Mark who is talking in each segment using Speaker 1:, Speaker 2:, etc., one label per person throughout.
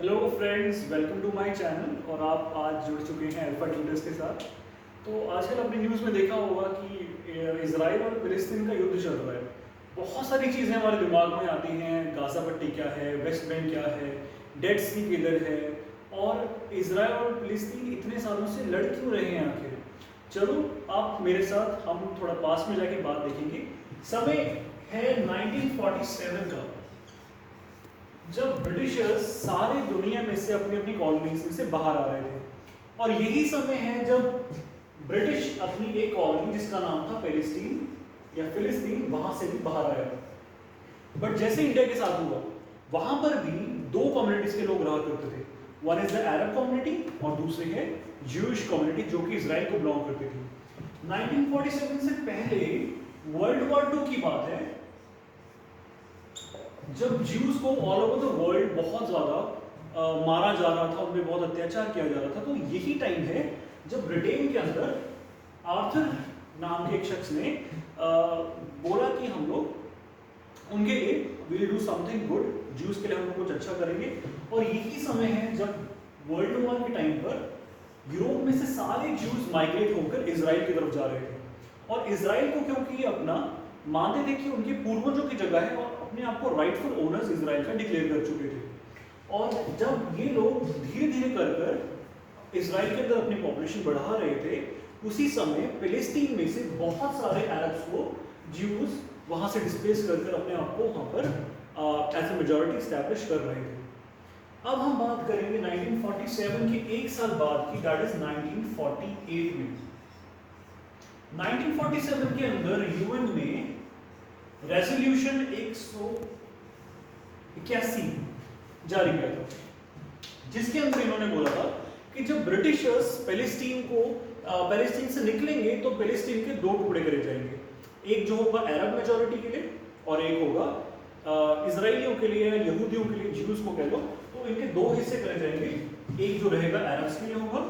Speaker 1: Hello friends, welcome to my channel. और आप आज जुड़ चुके हैं अल्फा ट्यूटर्स के साथ। तो आजकल आपने न्यूज़ में देखा होगा कि इजराइल और फिलिस्तीन का युद्ध चल रहा है। बहुत सारी चीज़ें हमारे दिमाग में आती हैं, गाज़ा पट्टी क्या है, वेस्ट बैंक क्या है, डेड सी किधर है, और इजराइल और फिलिस्तीन इतने सालों से लड़ क्यों रहे हैं आखिर। चलो आप मेरे साथ, हम थोड़ा पास में जाके बात देखेंगे। समय है 1947 का, जब ब्रिटिशर्स सारी दुनिया में से अपनी अपनी कॉलोनीज में से बाहर आ रहे थे। और यही समय है जब ब्रिटिश अपनी एक कॉलोनी जिसका नाम था पैलेस्टीन या फिलिस्तीन, वहां से भी बाहर आया। बट जैसे इंडिया के साथ हुआ, वहां पर भी दो कम्युनिटीज के लोग रहा करते थे। One is the Arab community और दूसरी है ज्यूइश कम्युनिटी, जो कि इजराइल को बिलोंग करती थी। 1947 से पहले वर्ल्ड वॉर 2 की बात है, जब ज्यूज को ऑल ओवर द वर्ल्ड बहुत ज़्यादा मारा जा रहा था, उन पर बहुत अत्याचार किया जा रहा था। तो यही टाइम है जब ब्रिटेन के अंदर आर्थर नाम के एक शख्स ने बोला कि हम लोग उनके लिए will do something good, Jews के लिए हम लोग कुछ अच्छा करेंगे। और यही समय है जब वर्ल्ड वॉर के टाइम पर यूरोप में से सारे ज्यूज माइग्रेट होकर इसराइल की तरफ जा रहे थे। और इसराइल को क्योंकि अपना मानते थे कि उनके पूर्वजों की जगह है, और अपने आप को राइटफुल ओनर्स इसराइल का डिक्लेयर कर चुके थे। और जब ये लोग धीरे धीरे कर कर इसराइल के अंदर अपनी पॉपुलेशन बढ़ा रहे थे, उसी समय फिलिस्तीन में से बहुत सारे अरब्स को ज्यूज वहां से डिस्प्लेस कर कर अपने आप को वहां पर एज ए मेजॉरिटी स्टैब्लिश कर रहे थे। अब हम बात करेंगे 1947 के एक साल बाद की, दैट इज 1948 में। 1947 के अंदर यूएन ने रेजोल्यूशन 181 जारी किया था, जिसके अंदर इन्होंने बोला था कि जब ब्रिटिशर्स पैलेस्टीन से निकलेंगे तो पैलेस्टीन के दो टुकड़े करे जाएंगे। एक जो होगा अरब मेजॉरिटी के लिए और एक होगा इजराइलियों के लिए, यहूदियों के लिए, ज्यूज को कह लो। तो इनके दो हिस्से करे जाएंगे, एक जो रहेगा अरब्स के लिए होगा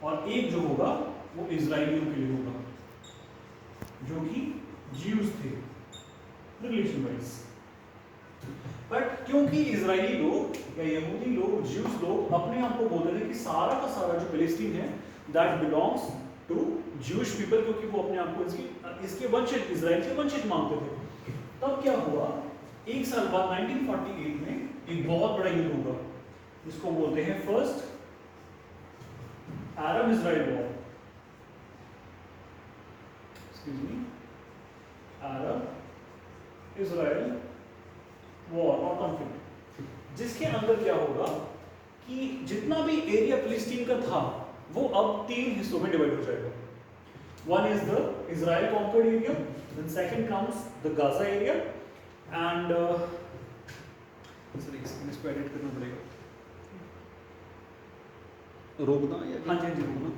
Speaker 1: और एक जो होगा वो इजराइलियों के लिए होगा, जो कि ज्यूज थे रिलीजन वाइज। बट क्योंकि इजरायली लोग या यहूदी लोग, ज्यूज लोग अपने आप को बोलते थे कि सारा का सारा जो फिलिस्तीन है that belongs to Jewish people, क्योंकि वो अपने आप को इसके वंशज, इजराइल के वंशज मानते थे। तब क्या हुआ, एक साल बाद 1948 में एक बहुत बड़ा युद्ध हुआ, जिसको बोलते हैं फर्स्ट अरब इजराइल वॉर, अरब इजराइल वॉर और कॉन्फ्लिक्ट, जिसके अंदर क्या होगा कि जितना भी एरिया फिलिस्तीन का था वो अब 3 हिस्सों में डिवाइड हो जाएगा। One is the Israel conquered area, then second comes the Gaza area and इसको एडिट करना पड़ेगा,
Speaker 2: रोकना या
Speaker 1: हाँ जी रोकना।